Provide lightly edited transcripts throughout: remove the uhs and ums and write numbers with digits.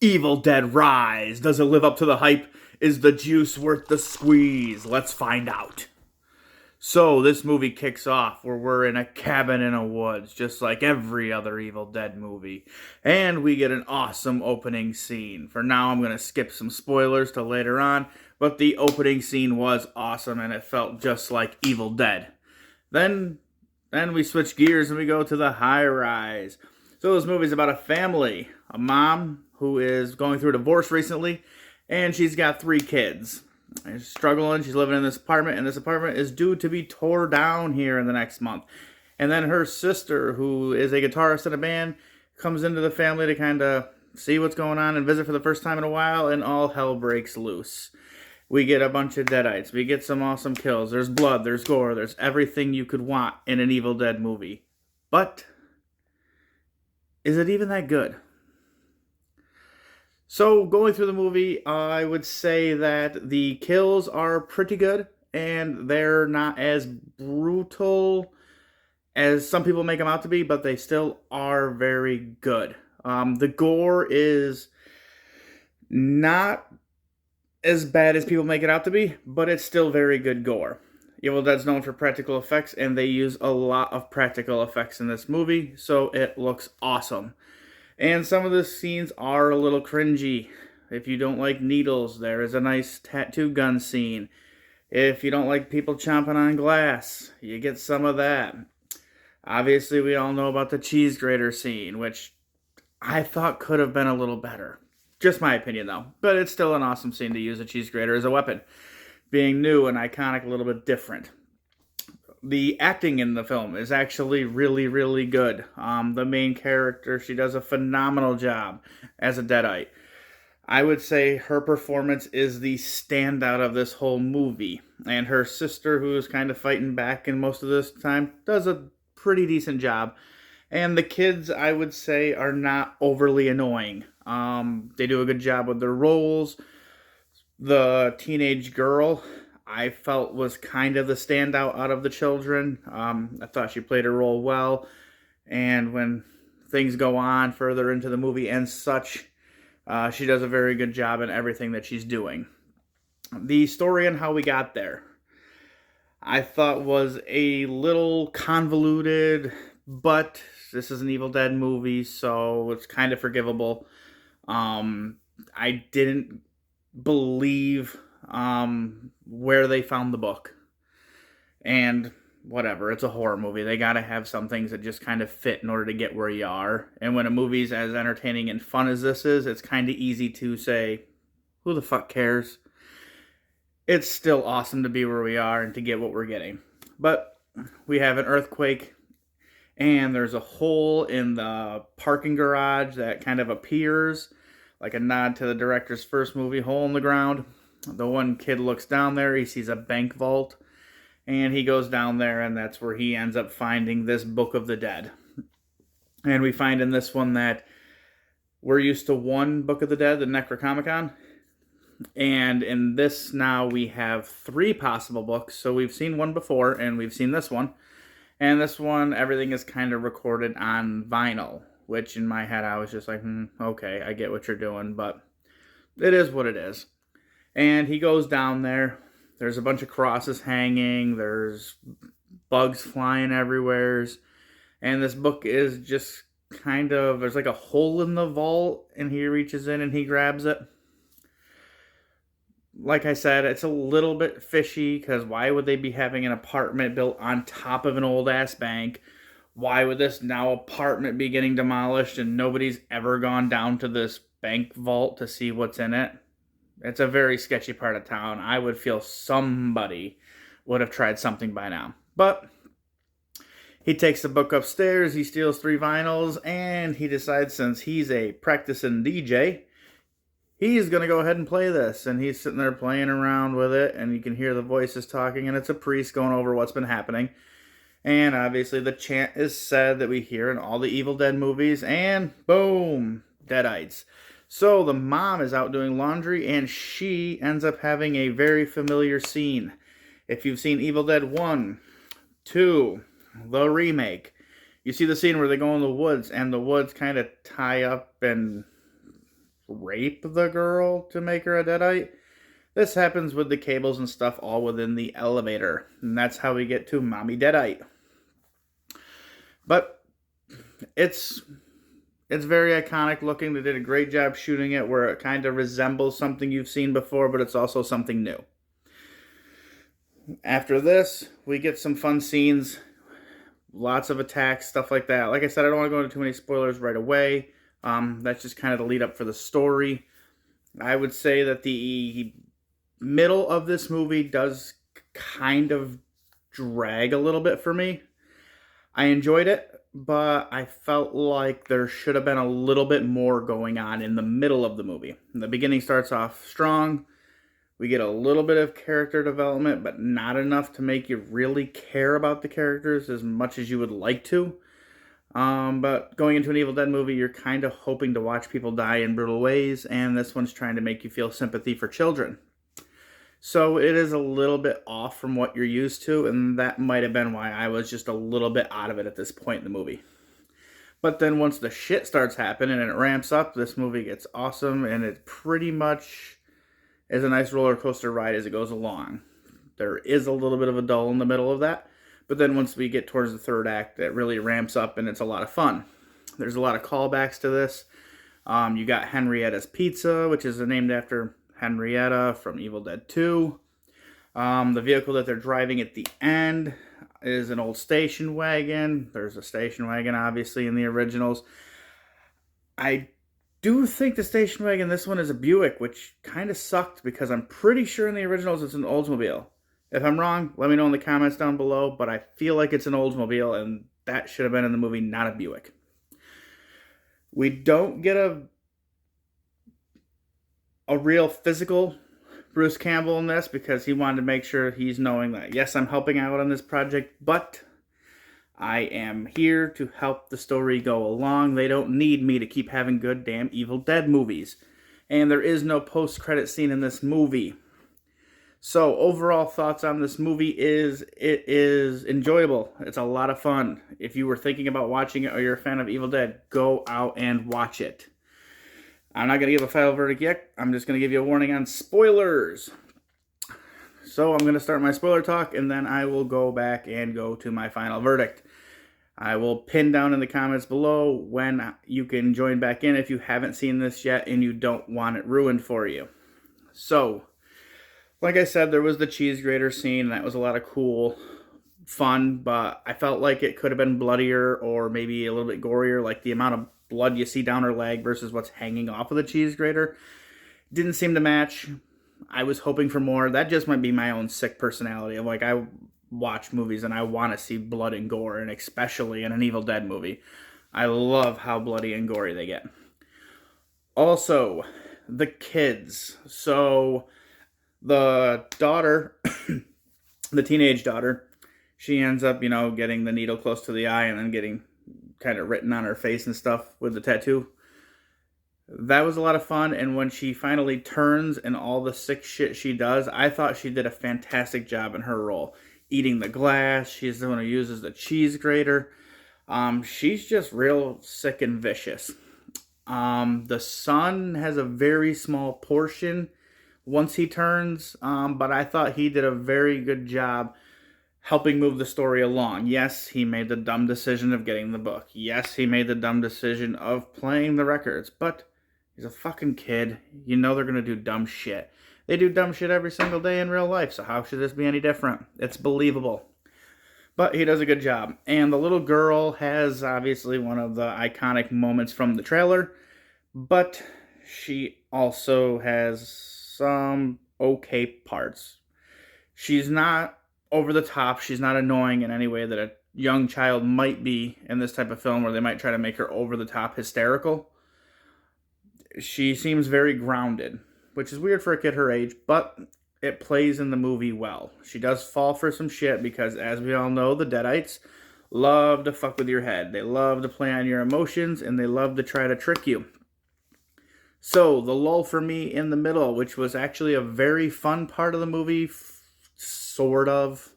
Evil Dead Rise. Does it live up to the hype? Is the juice worth the squeeze? Let's find out. So, this movie kicks off where we're in a cabin in a woods, just like every other Evil Dead movie. And we get an awesome opening scene. For now, I'm going to skip some spoilers to later on, but the opening scene was awesome and it felt just like Evil Dead. Then we switch gears and we go to the high rise. So, this movie's about a family, a mom who is going through a divorce recently, and she's got 3 kids. She's struggling. She's living in this apartment, and this apartment is due to be tore down here in the next month. And then her sister, who is a guitarist in a band, comes into the family to kind of see what's going on and visit for the first time in a while, and all hell breaks loose. We get a bunch of deadites. We get some awesome kills. There's blood, there's gore, there's everything you could want in an Evil Dead movie. But is it even that good? So, going through the movie, I would say that the kills are pretty good, and they're not as brutal as some people make them out to be, but they still are very good. The gore is not as bad as people make it out to be, but it's still very good gore. Evil Dead's known for practical effects, and they use a lot of practical effects in this movie, so it looks awesome. And some of the scenes are a little cringy. If you don't like needles, there is a nice tattoo gun scene. If you don't like people chomping on glass, you get some of that. Obviously, we all know about the cheese grater scene, which I thought could have been a little better. Just my opinion, though. But it's still an awesome scene to use a cheese grater as a weapon. Being new and iconic, a little bit different. The acting in the film is actually really, really good. The main character, she does a phenomenal job as a deadite. I would say her performance is the standout of this whole movie. And her sister, who is kind of fighting back in most of this time, does a pretty decent job. And the kids, I would say, are not overly annoying. They do a good job with their roles. The teenage girl, I felt, was kind of the standout out of the children. I thought she played her role well. And when things go on further into the movie and such, she does a very good job in everything that she's doing. The story and how we got there, I thought was a little convoluted, but this is an Evil Dead movie, so it's kind of forgivable. I didn't believe where they found the book. And whatever, it's a horror movie. They gotta have some things that just kind of fit in order to get where you are. And when a movie's as entertaining and fun as this is, it's kind of easy to say, who the fuck cares? It's still awesome to be where we are and to get what we're getting. But we have an earthquake, and there's a hole in the parking garage that kind of appears, like a nod to the director's first movie, Hole in the Ground. The one kid looks down there, he sees a bank vault, and he goes down there, and that's where he ends up finding this Book of the Dead. And we find in this one that we're used to one Book of the Dead, the Necronomicon, and in this now we have 3 possible books. So we've seen one before, and we've seen this one. And this one, everything is kind of recorded on vinyl, which in my head I was just like, okay, I get what you're doing, but it is what it is. And he goes down there. There's a bunch of crosses hanging. There's bugs flying everywhere. And this book is just kind of, there's like a hole in the vault, and he reaches in and he grabs it. Like I said, it's a little bit fishy, because why would they be having an apartment built on top of an old-ass bank? Why would this now apartment be getting demolished and nobody's ever gone down to this bank vault to see what's in it? It's a very sketchy part of town. I would feel somebody would have tried something by now. But he takes the book upstairs, he steals 3 vinyls, and he decides, since he's a practicing DJ, he's going to go ahead and play this. And he's sitting there playing around with it, and you can hear the voices talking, and it's a priest going over what's been happening. And obviously the chant is said that we hear in all the Evil Dead movies, and boom, deadites. So the mom is out doing laundry, and she ends up having a very familiar scene. If you've seen Evil Dead 1, 2, the remake, you see the scene where they go in the woods, and the woods kind of tie up and rape the girl to make her a Deadite. This happens with the cables and stuff all within the elevator. And that's how we get to Mommy Deadite. But it's very iconic looking. They did a great job shooting it where it kind of resembles something you've seen before, but it's also something new. After this, we get some fun scenes. Lots of attacks, stuff like that. Like I said, I don't want to go into too many spoilers right away. That's just kind of the lead up for the story. I would say that the middle of this movie does kind of drag a little bit for me. I enjoyed it, but I felt like there should have been a little bit more going on in the middle of the movie. The beginning starts off strong. We get a little bit of character development, but not enough to make you really care about the characters as much as you would like to. But going into an Evil Dead movie, you're kind of hoping to watch people die in brutal ways, and this one's trying to make you feel sympathy for children. So it is a little bit off from what you're used to, and that might have been why I was just a little bit out of it at this point in the movie. But then once the shit starts happening and it ramps up, this movie gets awesome, and it pretty much is a nice roller coaster ride as it goes along. There is a little bit of a dull in the middle of that, but then once we get towards the third act, it really ramps up and it's a lot of fun. There's a lot of callbacks to this. You got Henrietta's Pizza, which is named after Henrietta from Evil Dead 2. The vehicle that they're driving at the end is an old station wagon. There's a station wagon, obviously, in the originals. I do think the station wagon, this one is a Buick, which kind of sucked because I'm pretty sure in the originals it's an Oldsmobile. If I'm wrong, let me know in the comments down below, but I feel like it's an Oldsmobile, and that should have been in the movie, not a Buick. We don't get a real physical Bruce Campbell in this because he wanted to make sure he's knowing that, yes, I'm helping out on this project, but I am here to help the story go along. They don't need me to keep having good damn Evil Dead movies. And there is no post-credit scene in this movie. So overall thoughts on this movie is it is enjoyable. It's a lot of fun. If you were thinking about watching it or you're a fan of Evil Dead, go out and watch it. I'm not going to give a final verdict yet. I'm just going to give you a warning on spoilers. So I'm going to start my spoiler talk, and then I will go back and go to my final verdict. I will pin down in the comments below when you can join back in if you haven't seen this yet and you don't want it ruined for you. So, like I said, there was the cheese grater scene, and that was a lot of cool fun, but I felt like it could have been bloodier or maybe a little bit gorier, like the amount of blood you see down her leg versus what's hanging off of the cheese grater didn't seem to match. I was hoping for more. That just might be my own sick personality of like, I watch movies and I want to see blood and gore, and especially in an Evil Dead movie. I love how bloody and gory they get. Also, the kids. So, the daughter, the teenage daughter, she ends up, getting the needle close to the eye and then getting kind of written on her face and stuff with the tattoo. That was a lot of fun, and when she finally turns and all the sick shit she does, I thought she did a fantastic job in her role. Eating the glass, she's the one who uses the cheese grater. She's just real sick and vicious. The son has a very small portion once he turns, but I thought he did a very good job helping move the story along. Yes, he made the dumb decision of getting the book. Yes, he made the dumb decision of playing the records, but he's a fucking kid. You know they're going to do dumb shit. They do dumb shit every single day in real life, so how should this be any different? It's believable. But he does a good job. And the little girl has obviously one of the iconic moments from the trailer, but she also has some okay parts. She's not over the top. She's not annoying in any way that a young child might be in this type of film where they might try to make her over the top hysterical. She seems very grounded, which is weird for a kid her age, but it plays in the movie well. She does fall for some shit because, as we all know, the Deadites love to fuck with your head. They love to play on your emotions, and they love to try to trick you. So, the lull for me in the middle, which was actually a very fun part of the movie, sort of.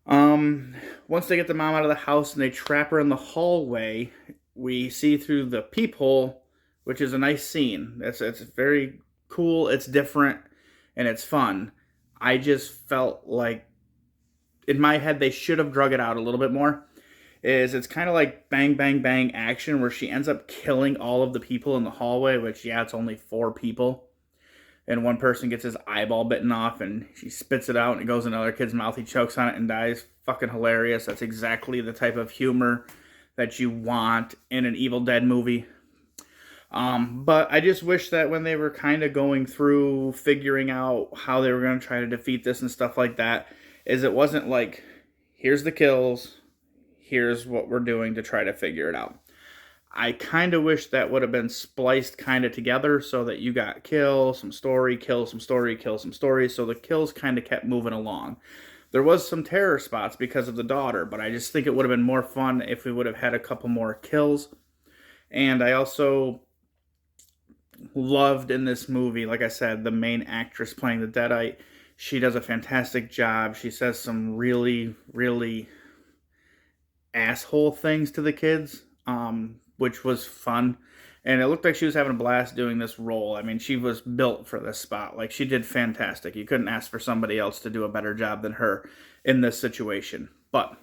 Once they get the mom out of the house and they trap her in the hallway, we see through the peephole which is a nice scene. It's very cool, it's different, and it's fun. I just felt like in my head they should have drug it out a little bit more. It's kind of like bang bang bang action where she ends up killing all of the people in the hallway, which yeah, it's only 4 people. And one person gets his eyeball bitten off and she spits it out and it goes in another kid's mouth. He chokes on it and dies. Fucking hilarious. That's exactly the type of humor that you want in an Evil Dead movie. But I just wish that when they were kind of going through figuring out how they were going to try to defeat this and stuff like that, is it wasn't like, here's the kills, here's what we're doing to try to figure it out. I kind of wish that would have been spliced kind of together so that you got kill, some story, kill, some story, kill, some story, so the kills kind of kept moving along. There was some terror spots because of the daughter, but I just think it would have been more fun if we would have had a couple more kills. And I also loved in this movie, like I said, the main actress playing the Deadite. She does a fantastic job. She says some really, really asshole things to the kids, which was fun. And it looked like she was having a blast doing this role. I mean, she was built for this spot. Like, she did fantastic. You couldn't ask for somebody else to do a better job than her in this situation. But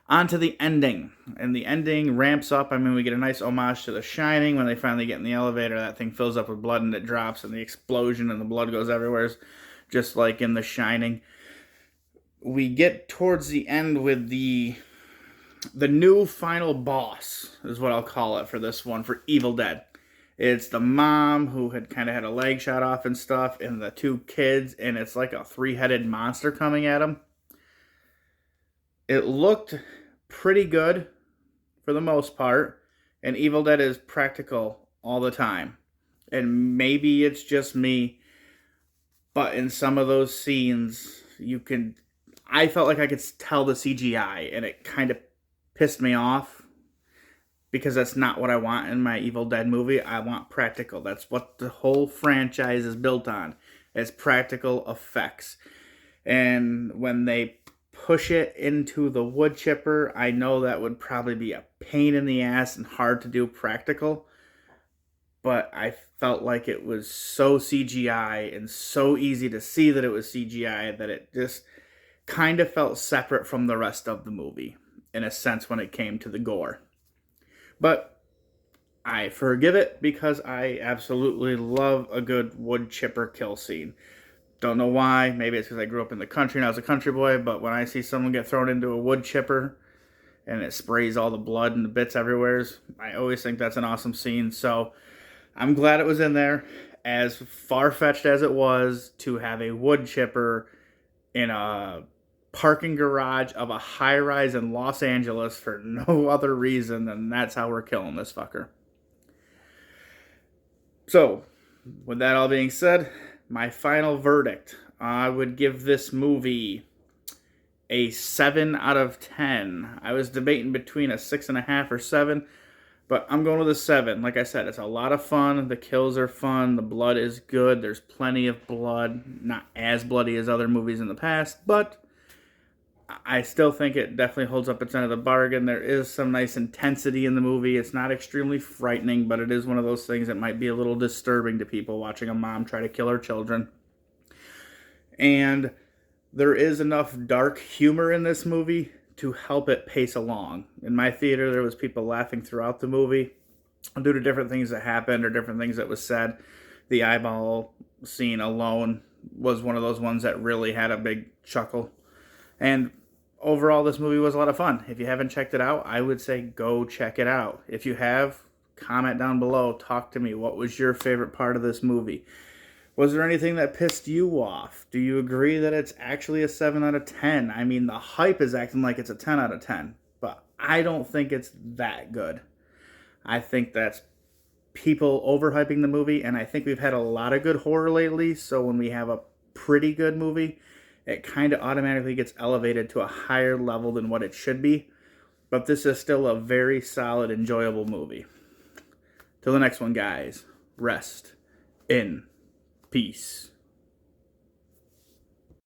on to the ending. And the ending ramps up. I mean, we get a nice homage to The Shining. When they finally get in the elevator, that thing fills up with blood and it drops, and the explosion and the blood goes everywhere, just like in The Shining. We get towards the end with the new final boss, is what I'll call it for this one, for Evil Dead. It's the mom who had kind of had a leg shot off and stuff, and the 2 kids, and it's like a 3-headed monster coming at them. It looked pretty good for the most part, and Evil Dead is practical all the time. And maybe it's just me, but in some of those scenes, I felt like I could tell the CGI, and it kind of pissed me off because that's not what I want in my Evil Dead movie. I want practical. That's what the whole franchise is built on. It's practical effects. And when they push it into the wood chipper, I know that would probably be a pain in the ass and hard to do practical. But I felt like it was so CGI and so easy to see that it was CGI that it just kind of felt separate from the rest of the movie, in a sense, when it came to the gore. But I forgive it because I absolutely love a good wood chipper kill scene. Don't know why. Maybe it's because I grew up in the country and I was a country boy, but when I see someone get thrown into a wood chipper and it sprays all the blood and the bits everywhere, I always think that's an awesome scene. So I'm glad it was in there. As far-fetched as it was to have a wood chipper in a parking garage of a high-rise in Los Angeles for no other reason than that's how we're killing this fucker. So, with that all being said, my final verdict. I would give this movie a 7 out of 10. I was debating between a 6.5 or 7, but I'm going with a 7. Like I said, it's a lot of fun. The kills are fun. The blood is good. There's plenty of blood. Not as bloody as other movies in the past, but I still think it definitely holds up its end of the bargain. There is some nice intensity in the movie. It's not extremely frightening, but it is one of those things that might be a little disturbing to people watching a mom try to kill her children. And there is enough dark humor in this movie to help it pace along. In my theater, there was people laughing throughout the movie due to different things that happened or different things that was said. The eyeball scene alone was one of those ones that really had a big chuckle. And overall, this movie was a lot of fun. If you haven't checked it out, I would say go check it out. If you have, comment down below. Talk to me. What was your favorite part of this movie? Was there anything that pissed you off? Do you agree that it's actually a 7 out of 10? I mean, the hype is acting like it's a 10 out of 10, but I don't think it's that good. I think that's people overhyping the movie, and I think we've had a lot of good horror lately, so when we have a pretty good movie, it kind of automatically gets elevated to a higher level than what it should be. But this is still a very solid, enjoyable movie. Till the next one, guys. Rest in peace.